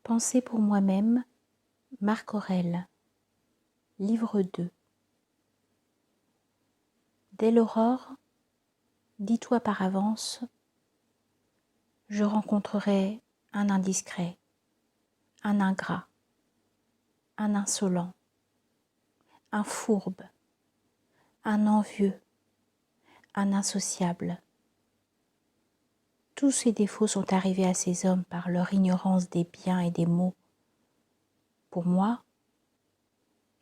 Pensée pour moi-même, Marc Aurèle, livre 2. Dès l'aurore, dis-toi par avance, je rencontrerai un indiscret, un ingrat, un insolent, un fourbe, un envieux, un insociable. Tous ces défauts sont arrivés à ces hommes par leur ignorance des biens et des maux. Pour moi,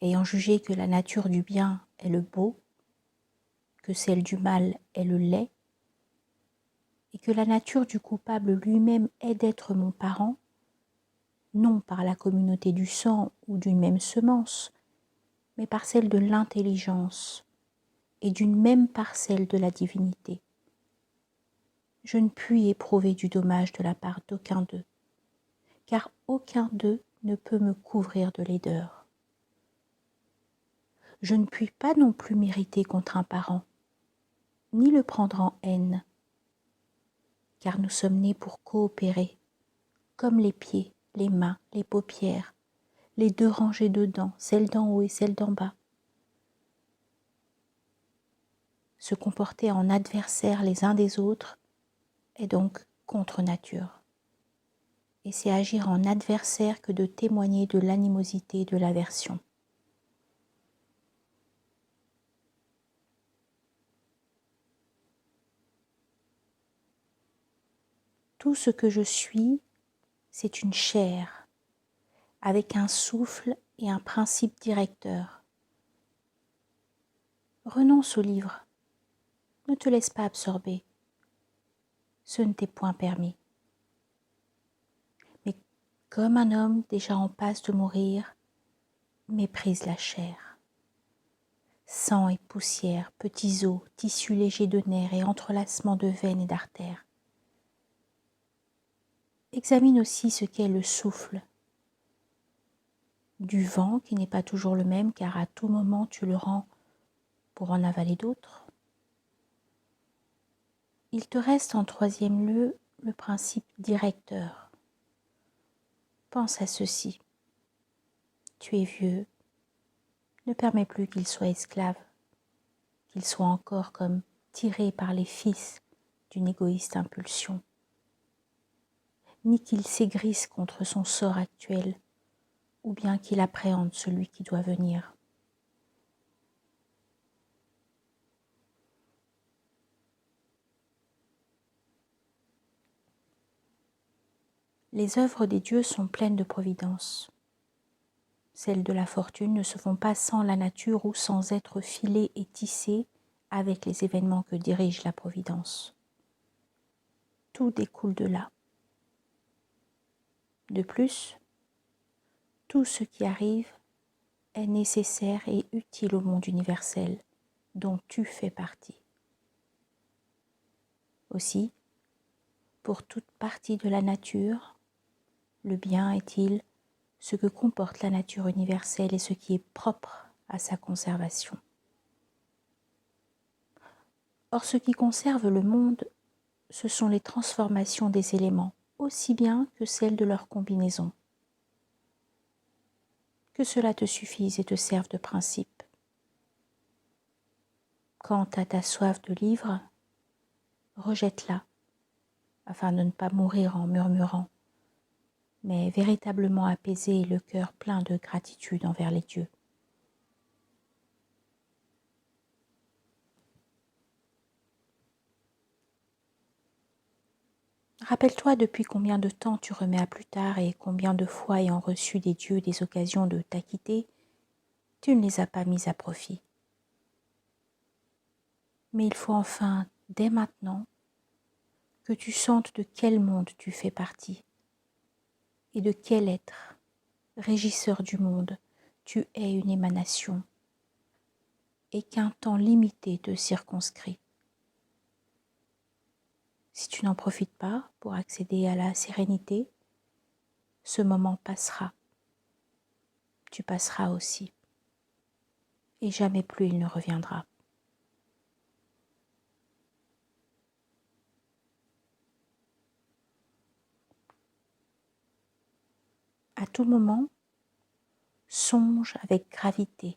ayant jugé que la nature du bien est le beau, que celle du mal est le laid, et que la nature du coupable lui-même est d'être mon parent, non par la communauté du sang ou d'une même semence, mais par celle de l'intelligence et d'une même parcelle de la divinité. Je ne puis éprouver du dommage de la part d'aucun d'eux, car aucun d'eux ne peut me couvrir de laideur. Je ne puis pas non plus m'irriter contre un parent, ni le prendre en haine, car nous sommes nés pour coopérer, comme les pieds, les mains, les paupières, les deux rangées de dents, celle d'en haut et celle d'en bas. Se comporter en adversaires les uns des autres est donc contre nature. Et c'est agir en adversaire que de témoigner de l'animosité et de l'aversion. Tout ce que je suis, c'est une chair, avec un souffle et un principe directeur. Renonce au livre, ne te laisse pas absorber, ce ne t'est point permis. Mais comme un homme déjà en passe de mourir, méprise la chair. Sang et poussière, petits os, tissus légers de nerfs et entrelacements de veines et d'artères. Examine aussi ce qu'est le souffle. Du vent qui n'est pas toujours le même car à tout moment tu le rends pour en avaler d'autres. Il te reste en troisième lieu le principe directeur. Pense à ceci. Tu es vieux, ne permets plus qu'il soit esclave, qu'il soit encore comme tiré par les fils d'une égoïste impulsion, ni qu'il s'aigrisse contre son sort actuel, ou bien qu'il appréhende celui qui doit venir. Les œuvres des dieux sont pleines de providence. Celles de la fortune ne se font pas sans la nature ou sans être filées et tissées avec les événements que dirige la providence. Tout découle de là. De plus, tout ce qui arrive est nécessaire et utile au monde universel dont tu fais partie. Aussi, pour toute partie de la nature, le bien est-il ce que comporte la nature universelle et ce qui est propre à sa conservation. Or, ce qui conserve le monde, ce sont les transformations des éléments, aussi bien que celles de leur combinaison. Que cela te suffise et te serve de principe. Quant à ta soif de livres, rejette-la, afin de ne pas mourir en murmurant, mais véritablement apaiser et le cœur plein de gratitude envers les dieux. Rappelle-toi depuis combien de temps tu remets à plus tard et combien de fois ayant reçu des dieux des occasions de t'acquitter, tu ne les as pas mises à profit. Mais il faut enfin, dès maintenant, que tu sentes de quel monde tu fais partie et de quel être, régisseur du monde, tu es une émanation et qu'un temps limité te circonscrit. Si tu n'en profites pas pour accéder à la sérénité, ce moment passera. Tu passeras aussi. Et jamais plus il ne reviendra. À tout moment, songe avec gravité,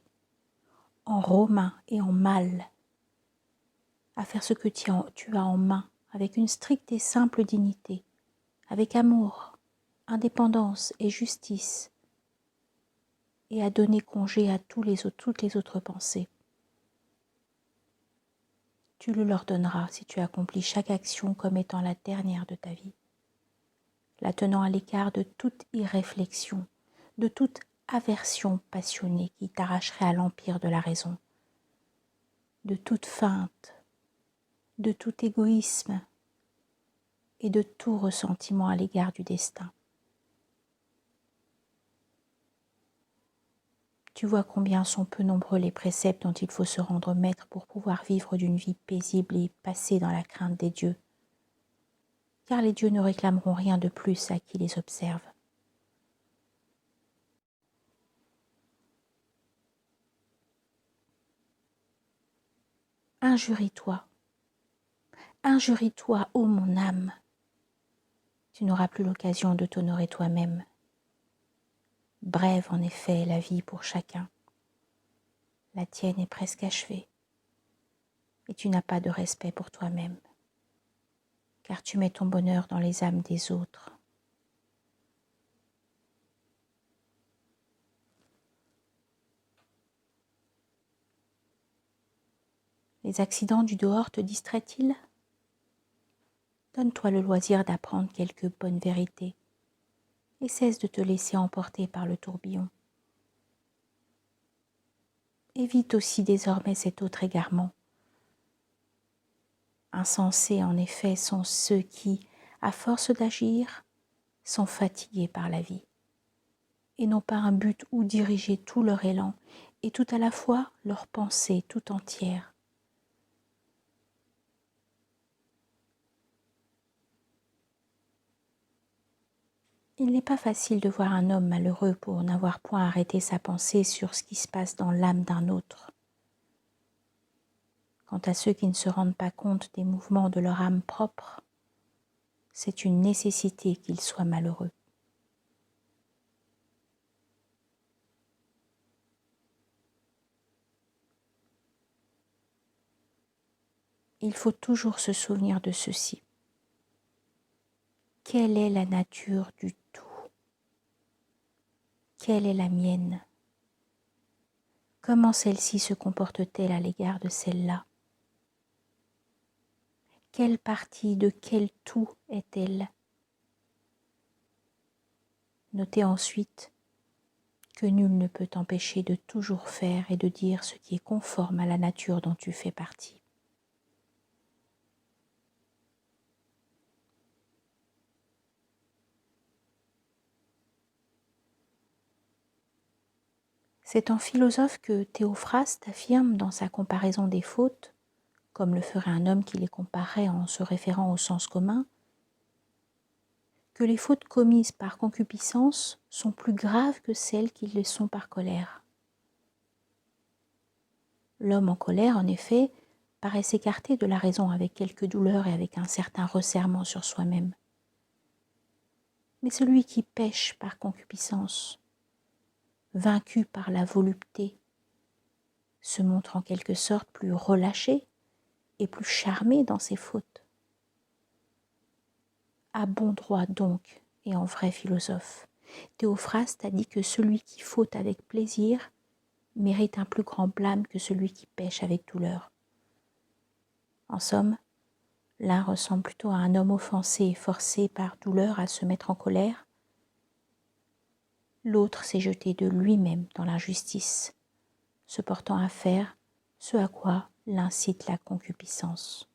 en romain et en mal, à faire ce que tu as en main avec une stricte et simple dignité, avec amour, indépendance et justice, et à donner congé à toutes les autres pensées. Tu le leur donneras si tu accomplis chaque action comme étant la dernière de ta vie, la tenant à l'écart de toute irréflexion, de toute aversion passionnée qui t'arracherait à l'empire de la raison, de toute feinte, de tout égoïsme et de tout ressentiment à l'égard du destin. Tu vois combien sont peu nombreux les préceptes dont il faut se rendre maître pour pouvoir vivre d'une vie paisible et passer dans la crainte des dieux, car les dieux ne réclameront rien de plus à qui les observe. Injurie-toi, injurie-toi, ô mon âme, tu n'auras plus l'occasion de t'honorer toi-même. Brève en effet est la vie pour chacun, la tienne est presque achevée, et tu n'as pas de respect pour toi-même, car tu mets ton bonheur dans les âmes des autres. Les accidents du dehors te distraient-ils ? Donne-toi le loisir d'apprendre quelques bonnes vérités et cesse de te laisser emporter par le tourbillon. Évite aussi désormais cet autre égarement. Insensés en effet sont ceux qui, à force d'agir, sont fatigués par la vie et n'ont pas un but où diriger tout leur élan et tout à la fois leur pensée tout entière. Il n'est pas facile de voir un homme malheureux pour n'avoir point arrêté sa pensée sur ce qui se passe dans l'âme d'un autre. Quant à ceux qui ne se rendent pas compte des mouvements de leur âme propre, c'est une nécessité qu'ils soient malheureux. Il faut toujours se souvenir de ceci. Quelle est la nature du tout ? Quelle est la mienne ? Comment celle-ci se comporte-t-elle à l'égard de celle-là ? Quelle partie de quel tout est-elle ? Notez ensuite que nul ne peut t'empêcher de toujours faire et de dire ce qui est conforme à la nature dont tu fais partie. C'est en philosophe que Théophraste affirme dans sa comparaison des fautes, comme le ferait un homme qui les comparerait en se référant au sens commun, que les fautes commises par concupiscence sont plus graves que celles qui le sont par colère. L'homme en colère, en effet, paraît s'écarter de la raison avec quelque douleur et avec un certain resserrement sur soi-même. Mais celui qui pêche par concupiscence, vaincu par la volupté, se montre en quelque sorte plus relâché et plus charmé dans ses fautes. À bon droit donc, et en vrai philosophe, Théophraste a dit que celui qui faute avec plaisir mérite un plus grand blâme que celui qui pêche avec douleur. En somme, l'un ressemble plutôt à un homme offensé et forcé par douleur à se mettre en colère, l'autre s'est jeté de lui-même dans l'injustice, se portant à faire ce à quoi l'incite la concupiscence.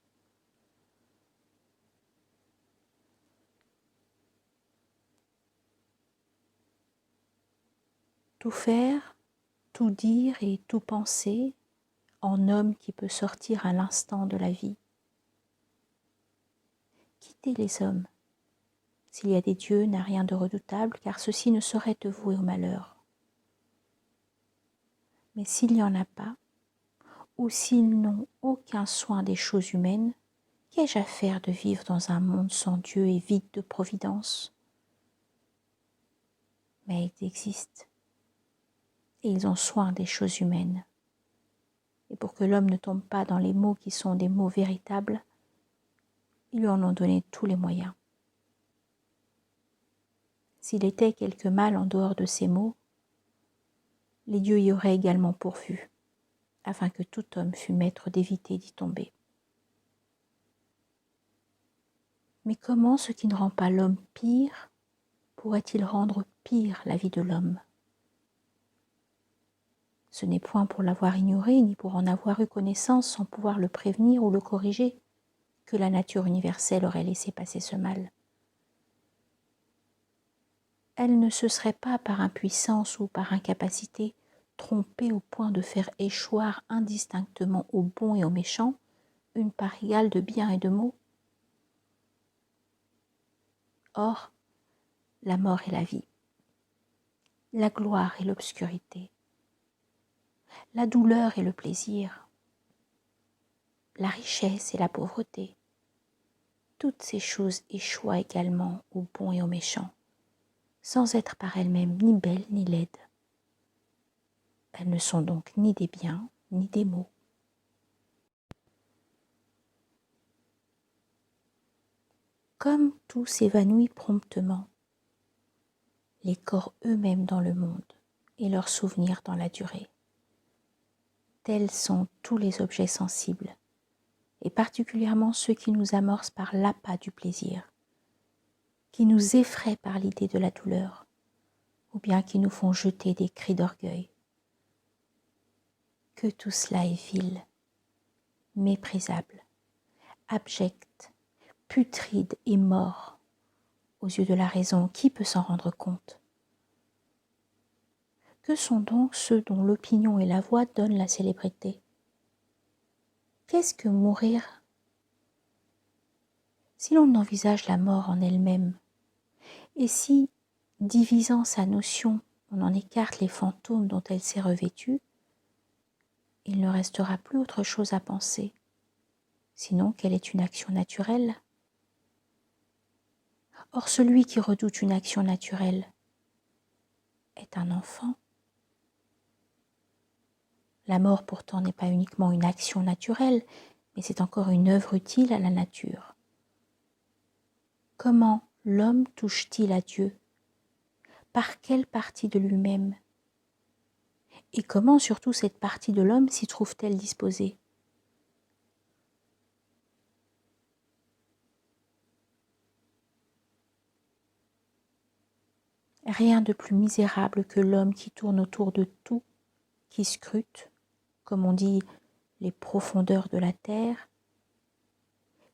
Tout faire, tout dire et tout penser en homme qui peut sortir à l'instant de la vie. Quitter les hommes, s'il y a des dieux, n'a rien de redoutable, car ceux-ci ne sauraient te vouer au malheur. Mais s'il n'y en a pas, ou s'ils n'ont aucun soin des choses humaines, qu'ai-je à faire de vivre dans un monde sans Dieu et vide de providence ? mais ils existent et ils ont soin des choses humaines. Et pour que l'homme ne tombe pas dans les maux qui sont des maux véritables, ils lui en ont donné tous les moyens. S'il était quelque mal en dehors de ces maux, les dieux y auraient également pourvu, afin que tout homme fût maître d'éviter d'y tomber. Mais comment ce qui ne rend pas l'homme pire pourrait-il rendre pire la vie de l'homme? Ce n'est point pour l'avoir ignoré, ni pour en avoir eu connaissance sans pouvoir le prévenir ou le corriger, que la nature universelle aurait laissé passer ce mal. Elle ne se serait pas par impuissance ou par incapacité trompée au point de faire échoir indistinctement aux bons et aux méchants une part égale de bien et de maux. Or, la mort et la vie, la gloire et l'obscurité, la douleur et le plaisir, la richesse et la pauvreté, toutes ces choses échouent également aux bons et aux méchants, sans être par elles-mêmes ni belles ni laides. Elles ne sont donc ni des biens ni des maux. Comme tout s'évanouit promptement, les corps eux-mêmes dans le monde et leurs souvenirs dans la durée, tels sont tous les objets sensibles, et particulièrement ceux qui nous amorcent par l'appât du plaisir, qui nous effraient par l'idée de la douleur, ou bien qui nous font jeter des cris d'orgueil. Que tout cela est vil, méprisable, abject, putride et mort aux yeux de la raison. Qui peut s'en rendre compte? Que sont donc ceux dont l'opinion et la voix donnent la célébrité? Qu'est-ce que mourir? Si l'on envisage la mort en elle-même, et si, divisant sa notion, on en écarte les fantômes dont elle s'est revêtue, il ne restera plus autre chose à penser, sinon qu'elle est une action naturelle. Or celui qui redoute une action naturelle est un enfant. La mort pourtant n'est pas uniquement une action naturelle, mais c'est encore une œuvre utile à la nature. Comment l'homme touche-t-il à Dieu? Par quelle partie de lui-même? Et comment surtout cette partie de l'homme s'y trouve-t-elle disposée? Rien de plus misérable que l'homme qui tourne autour de tout, qui scrute, comme on dit, les profondeurs de la terre,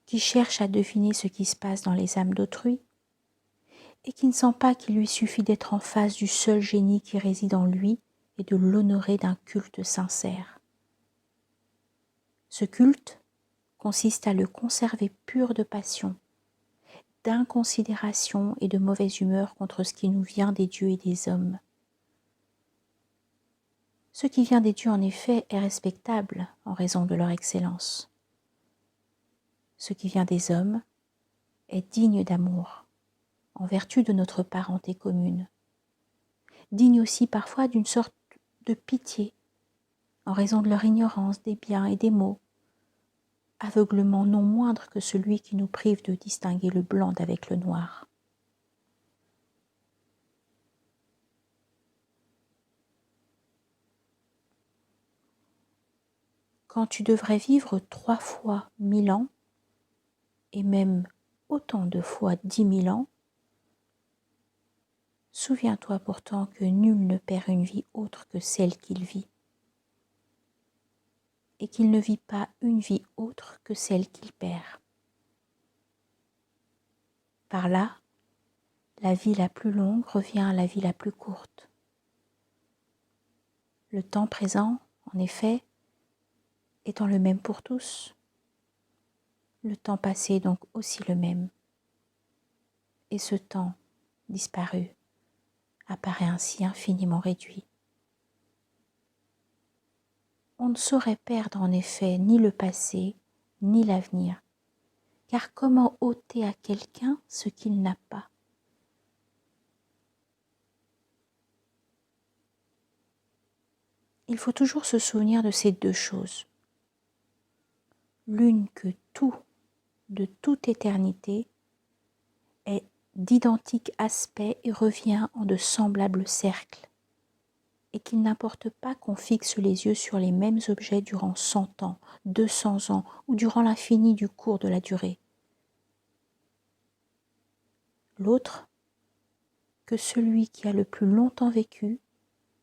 qui cherche à deviner ce qui se passe dans les âmes d'autrui, et qui ne sent pas qu'il lui suffit d'être en face du seul génie qui réside en lui et de l'honorer d'un culte sincère. Ce culte consiste à le conserver pur de passion, d'inconsidération et de mauvaise humeur contre ce qui nous vient des dieux et des hommes. Ce qui vient des dieux, en effet, est respectable en raison de leur excellence. Ce qui vient des hommes est digne d'amour, en vertu de notre parenté commune, digne aussi parfois d'une sorte de pitié, en raison de leur ignorance des biens et des maux, aveuglement non moindre que celui qui nous prive de distinguer le blanc d'avec le noir. Quand tu devrais vivre 3 fois 1000 ans, et même autant de fois 10 000 ans, souviens-toi pourtant que nul ne perd une vie autre que celle qu'il vit, et qu'il ne vit pas une vie autre que celle qu'il perd. Par là, la vie la plus longue revient à la vie la plus courte. Le temps présent, en effet, étant le même pour tous, le temps passé est donc aussi le même. Et ce temps disparu apparaît ainsi infiniment réduit. On ne saurait perdre en effet ni le passé, ni l'avenir, car comment ôter à quelqu'un ce qu'il n'a pas? il faut toujours se souvenir de ces deux choses. L'une, que tout, de toute éternité, est d'identique aspect et revient en de semblables cercles, et qu'il n'importe pas qu'on fixe les yeux sur les mêmes objets durant 100 ans, 200 ans ou durant l'infini du cours de la durée. L'autre, que celui qui a le plus longtemps vécu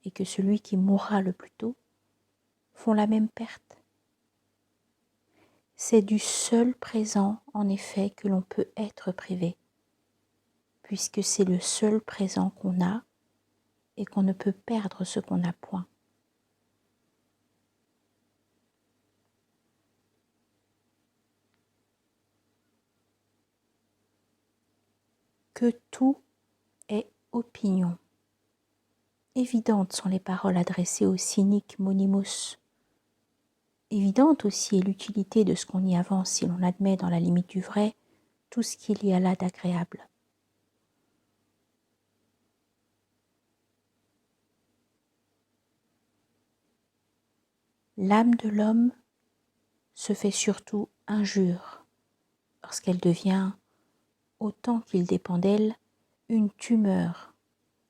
et que celui qui mourra le plus tôt font la même perte. C'est du seul présent, en effet, que l'on peut être privé, puisque c'est le seul présent qu'on a et qu'on ne peut perdre ce qu'on n'a point. Que tout est opinion. Évidentes sont les paroles adressées au cynique Monimos. Évidente aussi est l'utilité de ce qu'on y avance si l'on admet dans la limite du vrai tout ce qu'il y a là d'agréable. L'âme de l'homme se fait surtout injure lorsqu'elle devient, autant qu'il dépend d'elle, une tumeur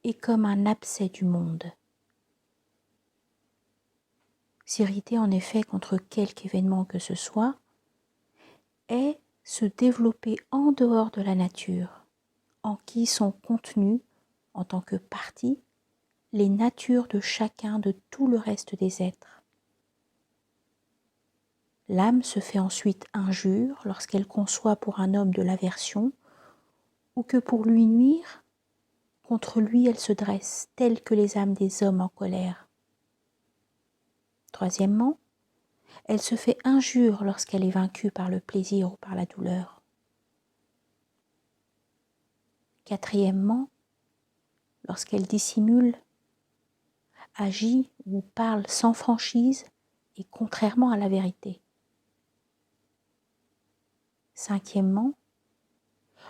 et comme un abcès du monde. S'irriter en effet contre quelque événement que ce soit est se développer en dehors de la nature, en qui sont contenues, en tant que partie, les natures de chacun de tout le reste des êtres. L'âme se fait ensuite injure lorsqu'elle conçoit pour un homme de l'aversion, ou que pour lui nuire, contre lui elle se dresse, telle que les âmes des hommes en colère. Troisièmement, elle se fait injure lorsqu'elle est vaincue par le plaisir ou par la douleur. Quatrièmement, lorsqu'elle dissimule, agit ou parle sans franchise et contrairement à la vérité. Cinquièmement,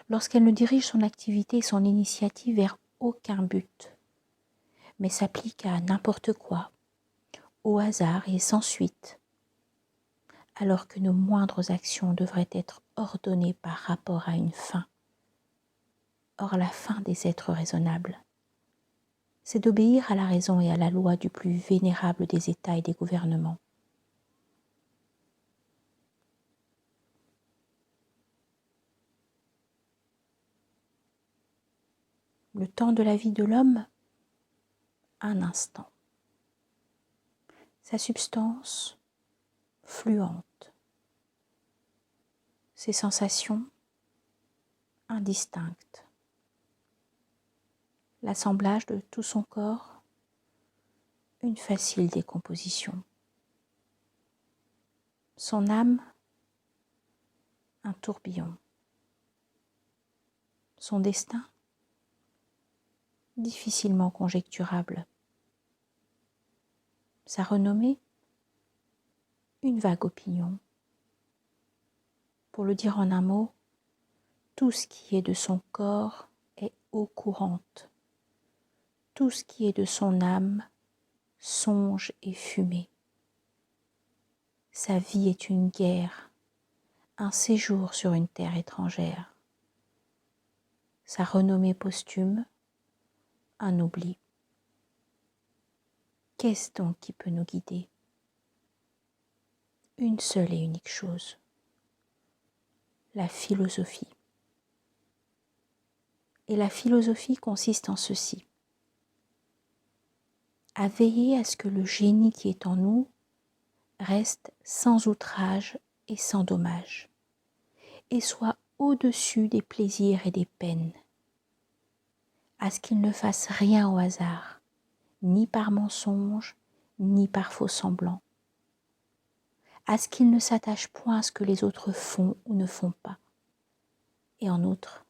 lorsqu'elle ne dirige son activité et son initiative vers aucun but, mais s'applique à n'importe quoi, au hasard et sans suite, alors que nos moindres actions devraient être ordonnées par rapport à une fin. Or, la fin des êtres raisonnables, c'est d'obéir à la raison et à la loi du plus vénérable des États et des gouvernements. Le temps de la vie de l'homme, un instant. Sa substance, fluente. Ses sensations, indistinctes. L'assemblage de tout son corps, une facile décomposition. Son âme, un tourbillon. Son destin, difficilement conjecturable. Sa renommée, une vague opinion. Pour le dire en un mot, tout ce qui est de son corps est eau courante. Tout ce qui est de son âme, songe et fumée. Sa vie est une guerre, un séjour sur une terre étrangère. Sa renommée posthume, un oubli. Qu'est-ce donc qui peut nous guider? Une seule et unique chose, la philosophie. Et la philosophie consiste en ceci, à veiller à ce que le génie qui est en nous reste sans outrage et sans dommage, et soit au-dessus des plaisirs et des peines, à ce qu'il ne fasse rien au hasard, ni par mensonge, ni par faux semblant, à ce qu'il ne s'attache point à ce que les autres font ou ne font pas, et en outre,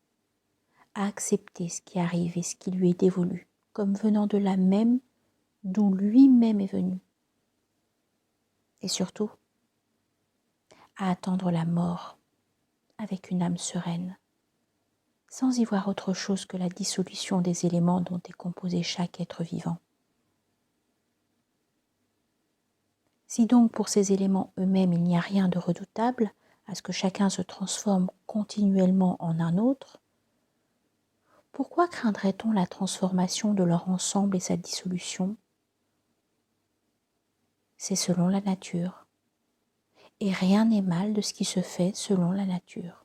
à accepter ce qui arrive et ce qui lui est dévolu, comme venant de là même d'où lui-même est venu, et surtout, à attendre la mort avec une âme sereine, sans y voir autre chose que la dissolution des éléments dont est composé chaque être vivant. Si donc pour ces éléments eux-mêmes il n'y a rien de redoutable à ce que chacun se transforme continuellement en un autre, pourquoi craindrait-on la transformation de leur ensemble et sa dissolution? C'est selon la nature, et rien n'est mal de ce qui se fait selon la nature.